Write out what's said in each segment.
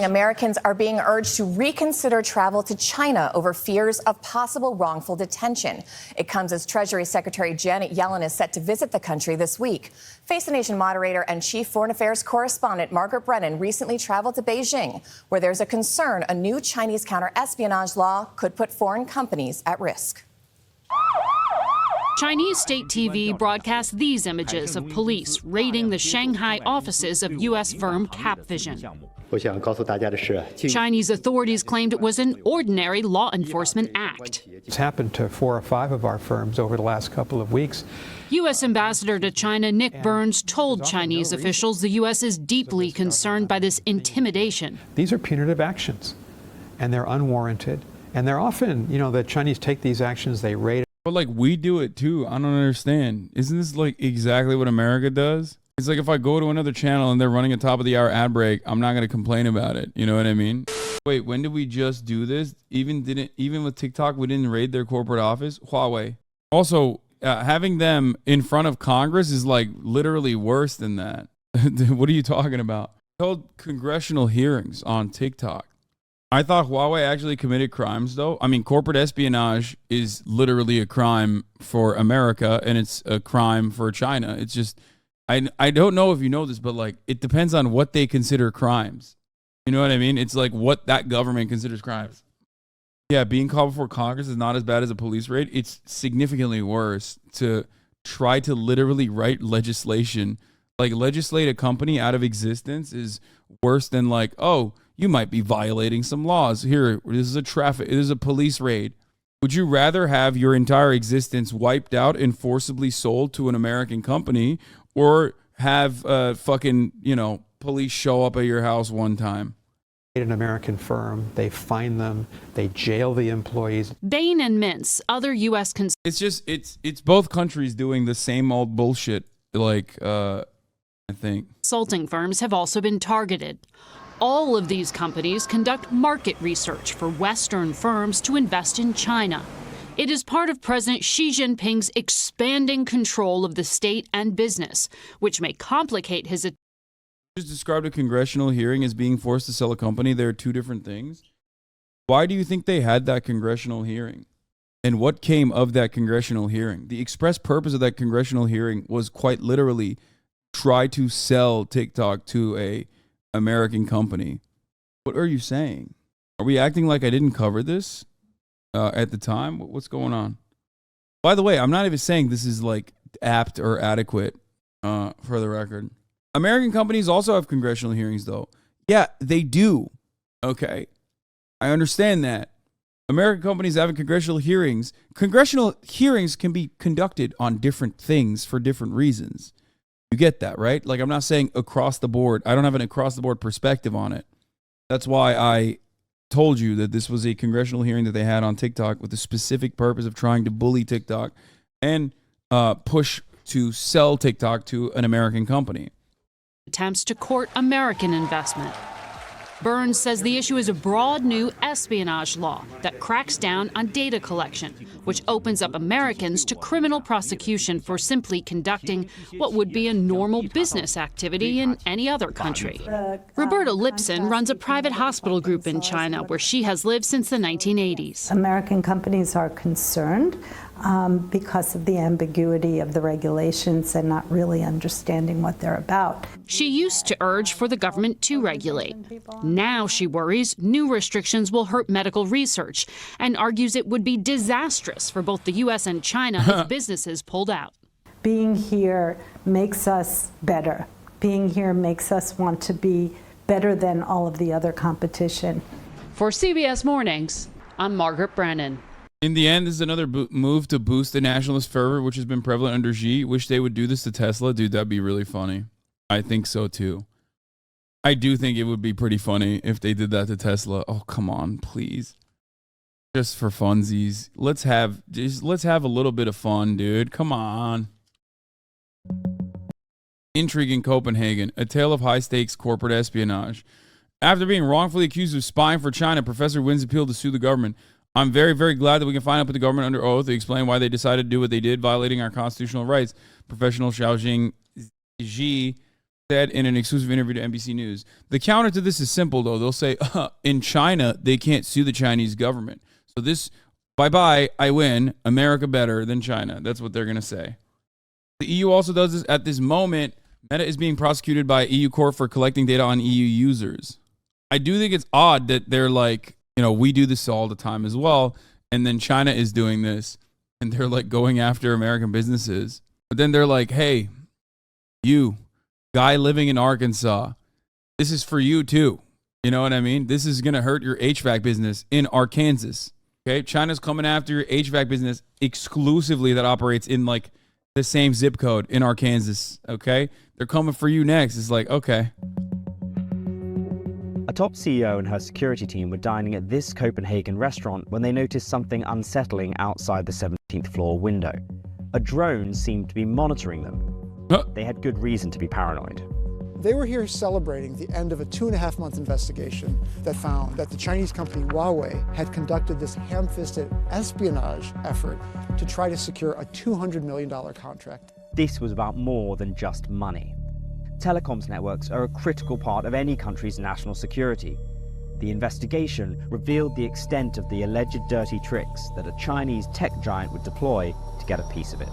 morning, Americans are being urged to reconsider travel to China over fears of possible wrongful detention. It comes as Treasury Secretary Janet Yellen is set to visit the country this week. Face the Nation moderator and chief foreign affairs correspondent Margaret Brennan recently traveled to Beijing, where there's a concern a new Chinese counter-espionage law could put foreign companies at risk. Chinese state TV broadcast these images of police raiding the Shanghai offices of U.S. firm Capvision. Chinese authorities claimed it was an ordinary law enforcement act. It's happened to 4 or 5 of our firms over the last couple of weeks. U.S. Ambassador to China Nick Burns told Chinese officials the U.S. is deeply concerned by this intimidation. These are punitive actions, and they're unwarranted. And they're often, the Chinese take these actions, they raid. But like we do it too. I don't understand. Isn't this like exactly what America does? It's like if I go to another channel and they're running a top of the hour ad break, I'm not going to complain about it. You know what I mean? Wait, when did we just do this? Even with TikTok, we didn't raid their corporate office. Huawei. Also, having them in front of Congress is like literally worse than that. What are you talking about? Held congressional hearings on TikTok. I thought Huawei actually committed crimes, though. I mean, corporate espionage is literally a crime for America, and it's a crime for China. It's just, I don't know if you know this, but like, it depends on what they consider crimes. You know what I mean? It's like what that government considers crimes. Yeah, being called before Congress is not as bad as a police raid. It's significantly worse to try to literally write legislation. Like, legislate a company out of existence is worse than like, oh, you might be violating some laws. Here, this is a police raid. Would you rather have your entire existence wiped out and forcibly sold to an American company, or have fucking, police show up at your house one time? An American firm, they fine them, they jail the employees. Bain and Mintz, other U.S. It's both countries doing the same old bullshit. Like, I think consulting firms have also been targeted. All of these companies conduct market research for Western firms to invest in China. It is part of President Xi Jinping's expanding control of the state and business, which may complicate his. Just described a congressional hearing as being forced to sell a company. There are two different things. Why do you think they had that congressional hearing? And what came of that congressional hearing? The express purpose of that congressional hearing was quite literally try to sell TikTok to a American company. What are you saying? Are we acting like I didn't cover this at the time? What's going on? By the way, I'm not even saying this is like apt or adequate for the record. American companies also have congressional hearings, though. Yeah, they do. Okay. I understand that. American companies having congressional hearings. Congressional hearings can be conducted on different things for different reasons. You get that, right? Like, I'm not saying across the board. I don't have an across the board perspective on it. That's why I told you that this was a congressional hearing that they had on TikTok with the specific purpose of trying to bully TikTok and push to sell TikTok to an American company. Attempts to court American investment. Burns says the issue is a broad new espionage law that cracks down on data collection, which opens up Americans to criminal prosecution for simply conducting what would be a normal business activity in any other country. Roberta Lipson runs a private hospital group in China where she has lived since the 1980s. American companies are concerned because of the ambiguity of the regulations and not really understanding what they're about. She used to urge for the government to regulate. Now she worries new restrictions will hurt medical research and argues it would be disastrous for both the U.S. and China if businesses pulled out. Being here makes us better. Being here makes us want to be better than all of the other competition. For CBS Mornings, I'm Margaret Brennan. In the end, this is another move to boost the nationalist fervor, which has been prevalent under Xi. Wish they would do this to Tesla. Dude, that'd be really funny. I think so, too. I do think it would be pretty funny if they did that to Tesla. Oh, come on, please. Just for funsies. Let's have a little bit of fun, dude. Come on. Intrigue in Copenhagen. A tale of high-stakes corporate espionage. After being wrongfully accused of spying for China, Professor wins appeal to sue the government. I'm very, very glad that we can finally put the government under oath to explain why they decided to do what they did, violating our constitutional rights. Professional Xiaojing Ji said in an exclusive interview to NBC News. The counter to this is simple, though. They'll say, in China, they can't sue the Chinese government. So this, bye-bye, I win. America better than China. That's what they're going to say. The EU also does this at this moment. Meta is being prosecuted by EU court for collecting data on EU users. I do think it's odd that they're like, we do this all the time as well. And then China is doing this and they're like going after American businesses. But then they're like, hey, you guy living in Arkansas, this is for you too. You know what I mean? This is going to hurt your HVAC business in Arkansas. Okay. China's coming after your HVAC business exclusively that operates in like the same zip code in Arkansas. Okay. They're coming for you next. It's like, okay. A top CEO and her security team were dining at this Copenhagen restaurant when they noticed something unsettling outside the 17th floor window. A drone seemed to be monitoring them. They had good reason to be paranoid. They were here celebrating the end of a 2.5-month investigation that found that the Chinese company Huawei had conducted this ham-fisted espionage effort to try to secure a $200 million contract. This was about more than just money. Telecoms networks are a critical part of any country's national security. The investigation revealed the extent of the alleged dirty tricks that a Chinese tech giant would deploy to get a piece of it.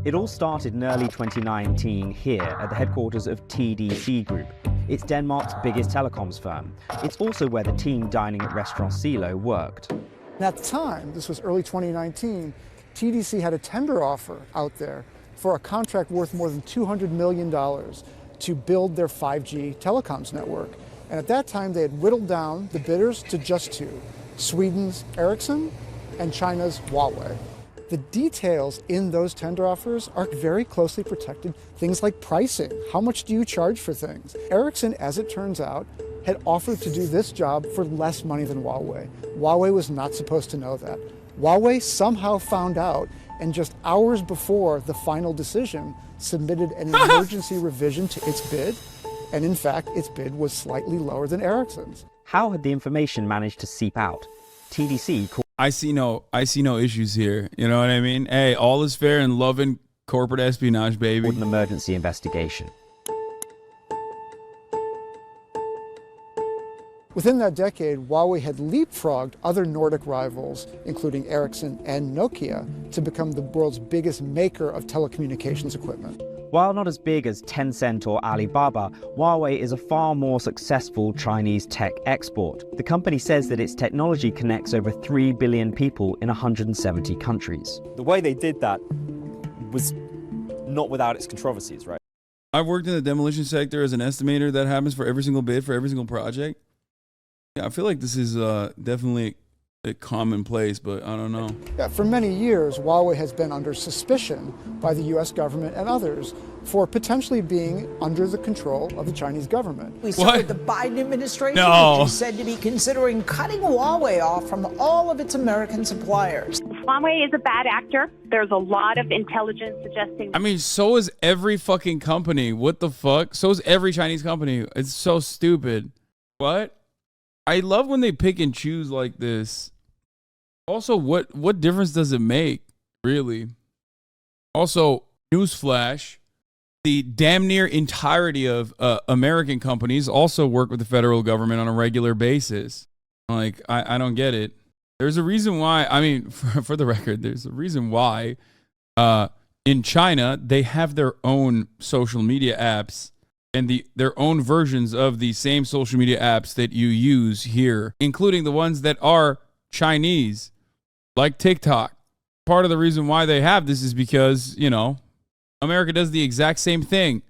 It all started in early 2019 here at the headquarters of TDC Group. It's Denmark's biggest telecoms firm. It's also where the team dining at Restaurant Silo worked. At the time, this was early 2019, TDC had a tender offer out there for a contract worth more than $200 million to build their 5G telecoms network. And at that time, they had whittled down the bidders to just two, Sweden's Ericsson and China's Huawei. The details in those tender offers are very closely protected. Things like pricing. How much do you charge for things? Ericsson, as it turns out, had offered to do this job for less money than Huawei. Huawei was not supposed to know that. Huawei somehow found out, and just hours before the final decision, submitted an emergency revision to its bid. And in fact, its bid was slightly lower than Ericsson's. How had the information managed to seep out? TDC called I see no issues here. You know what I mean? Hey, all is fair in love and corporate espionage, baby. an emergency investigation. Within that decade, Huawei had leapfrogged other Nordic rivals, including Ericsson and Nokia, to become the world's biggest maker of telecommunications equipment. While not as big as Tencent or Alibaba, Huawei is a far more successful Chinese tech export. The company says that its technology connects over 3 billion people in 170 countries. The way they did that was not without its controversies, right? I've worked in the demolition sector as an estimator. That happens for every single bid, for every single project. Yeah, I feel like this is definitely a commonplace, but I don't know. Yeah, for many years, Huawei has been under suspicion by the U.S. government and others for potentially being under the control of the Chinese government. We saw with the Biden administration, No. which is said to be considering cutting Huawei off from all of its American suppliers. Huawei is a bad actor. There's a lot of intelligence suggesting. I mean, so is every fucking company. What the fuck? So is every Chinese company. It's so stupid. What? I love when they pick and choose like this. Also, what difference does it make, really? Also, newsflash, the damn near entirety of American companies also work with the federal government on a regular basis. Like, I don't get it. There's a reason why, I mean, for the record, there's a reason why in China, they have their own social media apps and their own versions of the same social media apps that you use here, including the ones that are Chinese, like TikTok. Part of the reason why they have this is because, you know, America does the exact same thing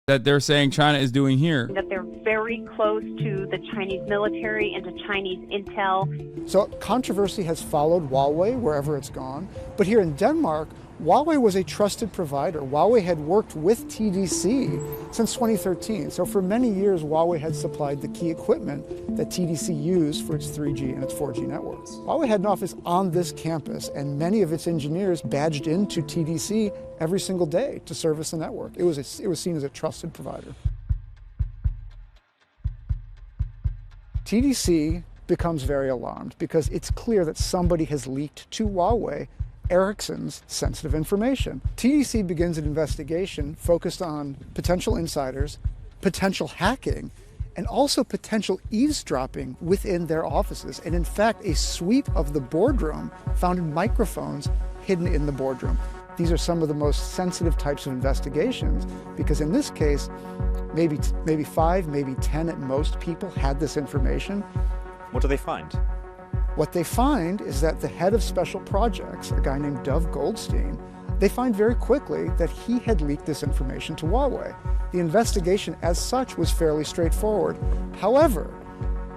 that they're saying China is doing here. That they're very close to the Chinese military and to Chinese intel. So controversy has followed Huawei wherever it's gone. But here in Denmark, Huawei was a trusted provider. Huawei had worked with TDC since 2013. So for many years, Huawei had supplied the key equipment that TDC used for its 3G and its 4G networks. Huawei had an office on this campus, and many of its engineers badged into TDC every single day to service the network. It was seen as a trusted provider. TDC becomes very alarmed because it's clear that somebody has leaked to Huawei Ericsson's sensitive information. TDC begins an investigation focused on potential insiders, potential hacking, and also potential eavesdropping within their offices. And in fact, a sweep of the boardroom found microphones hidden in the boardroom. These are some of the most sensitive types of investigations because in this case, maybe 5, maybe 10 at most people had this information. What do they find? What they find is that the head of special projects, a guy named Dov Goldstein, they find very quickly that he had leaked this information to Huawei. The investigation as such was fairly straightforward. However,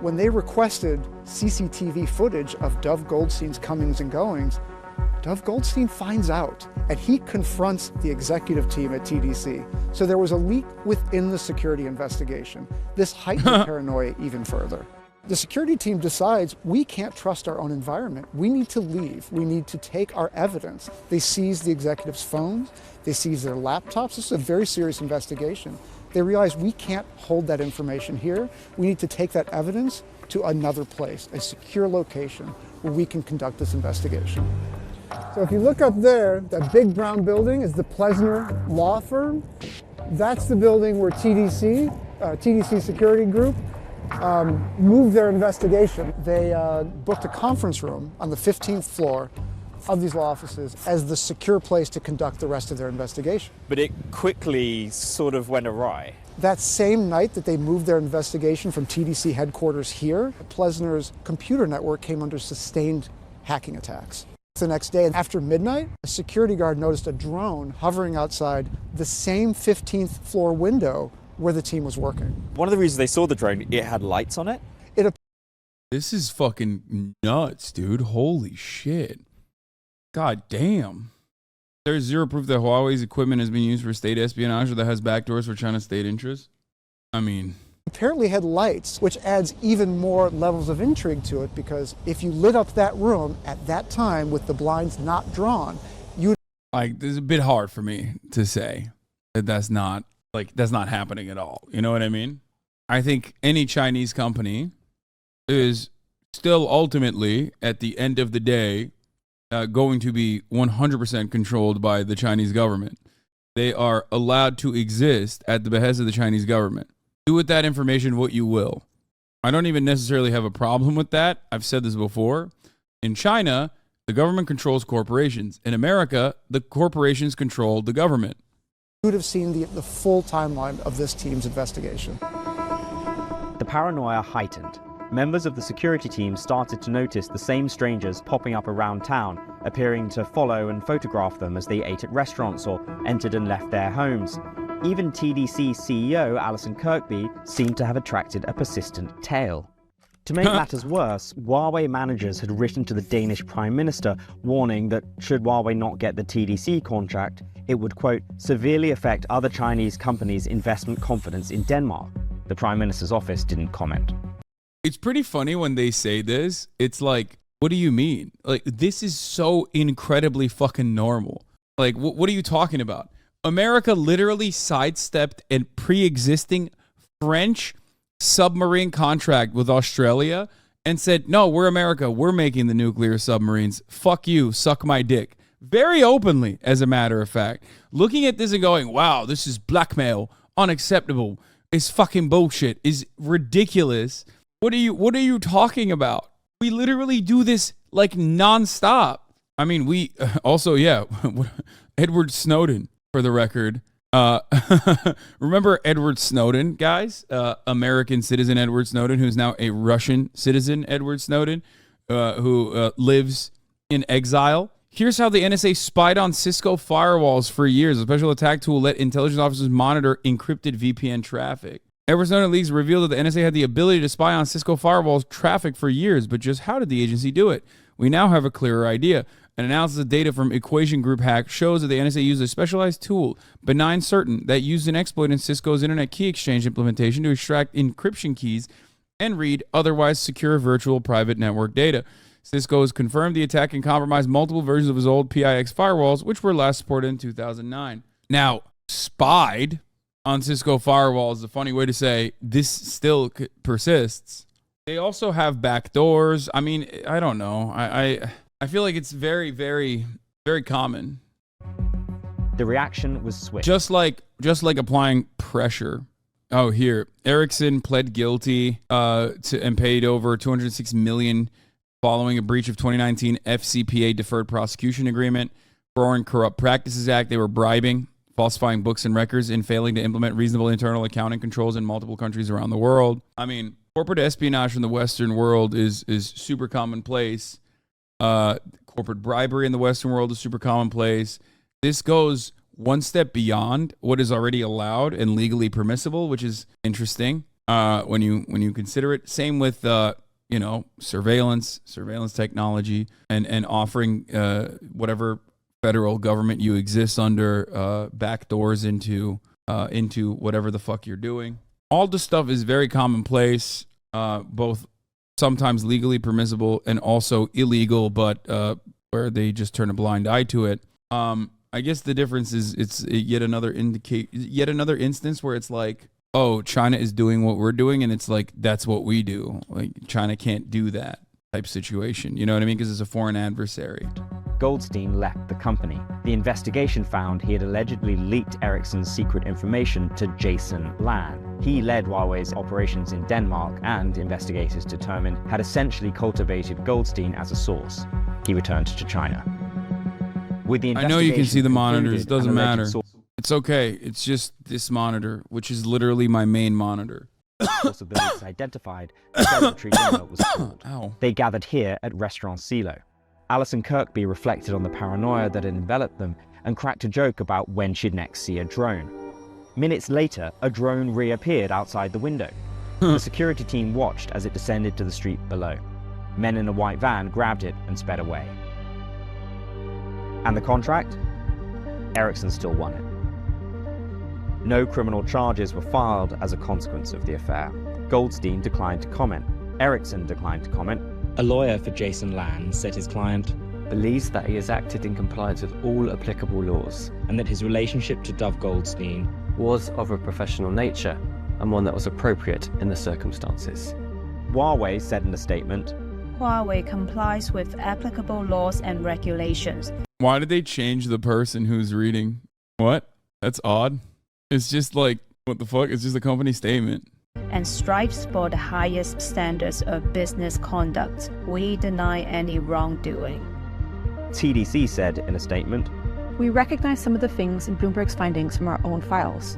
when they requested CCTV footage of Dov Goldstein's comings and goings, Dov Goldstein finds out and he confronts the executive team at TDC. So there was a leak within the security investigation. This heightened paranoia even further. The security team decides we can't trust our own environment. We need to leave. We need to take our evidence. They seize the executives' phones. They seize their laptops. This is a very serious investigation. They realize we can't hold that information here. We need to take that evidence to another place, a secure location where we can conduct this investigation. So if you look up there, that big brown building is the Plesner Law Firm. That's the building where TDC Security Group, moved their investigation. They booked a conference room on the 15th floor of these law offices as the secure place to conduct the rest of their investigation. But it quickly sort of went awry. That same night that they moved their investigation from TDC headquarters here, Plesner's computer network came under sustained hacking attacks. The next day, after midnight, a security guard noticed a drone hovering outside the same 15th floor window where the team was working. One of the reasons they saw the drone, it had lights on it. This is fucking nuts, dude. Holy shit. God damn. There's zero proof that Huawei's equipment has been used for state espionage or that has backdoors for China's state interests. I mean, apparently had lights, which adds even more levels of intrigue to it, because if you lit up that room at that time with the blinds not drawn, you like, this is a bit hard for me to say that that's not happening at all. You know what I mean? I think any Chinese company is still ultimately, at the end of the day, going to be 100% controlled by the Chinese government. They are allowed to exist at the behest of the Chinese government. Do with that information what you will. I don't even necessarily have a problem with that. I've said this before. In China, the government controls corporations. In America, the corporations control the government. You would have seen the full timeline of this team's investigation. The paranoia heightened. Members of the security team started to notice the same strangers popping up around town, appearing to follow and photograph them as they ate at restaurants or entered and left their homes. Even TDC CEO Alison Kirkby seemed to have attracted a persistent tail. To make matters worse, Huawei managers had written to the Danish Prime Minister warning that should Huawei not get the TDC contract, it would, quote, severely affect other Chinese companies' investment confidence in Denmark. The Prime Minister's office didn't comment. It's pretty funny when they say this. It's like, what do you mean? Like, this is so incredibly fucking normal. Like, what are you talking about? America literally sidestepped a pre-existing French submarine contract with Australia and said, no, we're America. We're making the nuclear submarines. Fuck you. Suck my dick. Very openly, as a matter of fact. Looking at this and going, wow, this is blackmail. Unacceptable. It's fucking bullshit. Is ridiculous. What are you talking about? We literally do this like nonstop. I mean, we also, yeah, Edward Snowden, for the record. Remember Edward Snowden, guys? American citizen Edward Snowden, who's now a Russian citizen Edward Snowden, who lives in exile. Here's how the NSA spied on Cisco firewalls for years. A special attack tool let intelligence officers monitor encrypted VPN traffic. Edward Snowden leaks revealed that the NSA had the ability to spy on Cisco firewalls traffic for years, but just how did the agency do it? We now have a clearer idea. An analysis of data from Equation Group hack shows that the NSA used a specialized tool, Benign Certain, that used an exploit in Cisco's Internet Key Exchange implementation to extract encryption keys and read otherwise secure virtual private network data. Cisco has confirmed the attack and compromised multiple versions of his old PIX firewalls, which were last supported in 2009. Now, spied on Cisco firewalls is a funny way to say this still persists. They also have backdoors. I mean, I don't know. I feel like it's very, very, very common. The reaction was swift. Just like applying pressure. Oh, here, Ericsson pled guilty and paid over $206 million following a breach of 2019 FCPA deferred prosecution agreement. Foreign Corrupt Practices Act. They were bribing, falsifying books and records, and failing to implement reasonable internal accounting controls in multiple countries around the world. I mean, corporate espionage from the Western world is super commonplace. Corporate bribery in the Western world is super commonplace. This goes one step beyond what is already allowed and legally permissible, which is interesting when you consider it. Same with surveillance technology and offering whatever federal government you exist under backdoors into whatever the fuck you're doing. All this stuff is very commonplace, both sometimes legally permissible and also illegal, but where they just turn a blind eye to it. I guess the difference is it's yet another instance where it's like, oh, China is doing what we're doing, and it's like, that's what we do. Like, China can't do that type situation. You know what I mean? Because it's a foreign adversary. Goldstein left the company. The investigation found he had allegedly leaked Ericsson's secret information to Jason Lan. He led Huawei's operations in Denmark, and investigators determined had essentially cultivated Goldstein as a source. He returned to China. With the I know you can see the monitors. It doesn't matter. It's okay. It's just this monitor, which is literally my main monitor. Possibilities identified, the Secretary General was called. Ow. They gathered here at Restaurant Silo. Alison Kirkby reflected on the paranoia that had enveloped them and cracked a joke about when she'd next see a drone. Minutes later, a drone reappeared outside the window. The security team watched as it descended to the street below. Men in a white van grabbed it and sped away. And the contract? Ericsson still won it. No criminal charges were filed as a consequence of the affair. Goldstein declined to comment. Ericsson declined to comment. A lawyer for Jason Lan said his client believes that he has acted in compliance with all applicable laws and that his relationship to Dove Goldstein was of a professional nature and one that was appropriate in the circumstances. Huawei said in a statement, Huawei complies with applicable laws and regulations. Why did they change the person who's reading? What? That's odd. It's just like, what the fuck? It's just a company statement. And strives for the highest standards of business conduct. We deny any wrongdoing. TDC said in a statement, we recognize some of the things in Bloomberg's findings from our own files.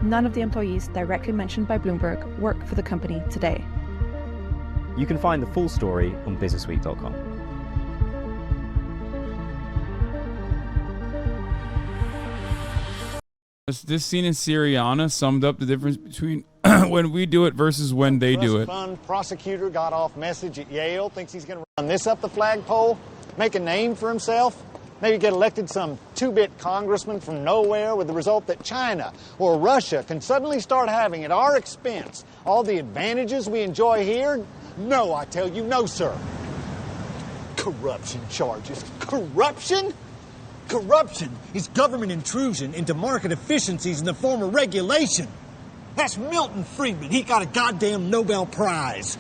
None of the employees directly mentioned by Bloomberg work for the company today. You can find the full story on businessweek.com. This scene in Syriana summed up the difference between when we do it versus when they do it. Fund prosecutor got off message at Yale, thinks he's going to run this up the flagpole, make a name for himself, maybe get elected some two-bit congressman from nowhere, with the result that China or Russia can suddenly start having at our expense all the advantages we enjoy here. No, I tell you, no, sir. Corruption charges. Corruption? Corruption is government intrusion into market efficiencies in the form of regulation. That's Milton Friedman. He got a goddamn Nobel Prize.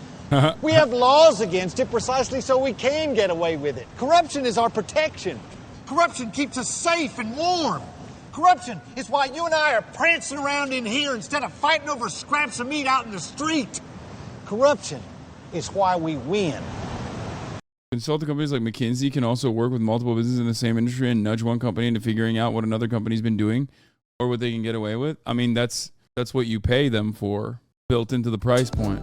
We have laws against it precisely so we can get away with it. Corruption is our protection. Corruption keeps us safe and warm. Corruption is why you and I are prancing around in here instead of fighting over scraps of meat out in the street. Corruption is why we win. Consulting companies like McKinsey can also work with multiple businesses in the same industry and nudge one company into figuring out what another company's been doing or what they can get away with. I mean, that's what you pay them for, built into the price point.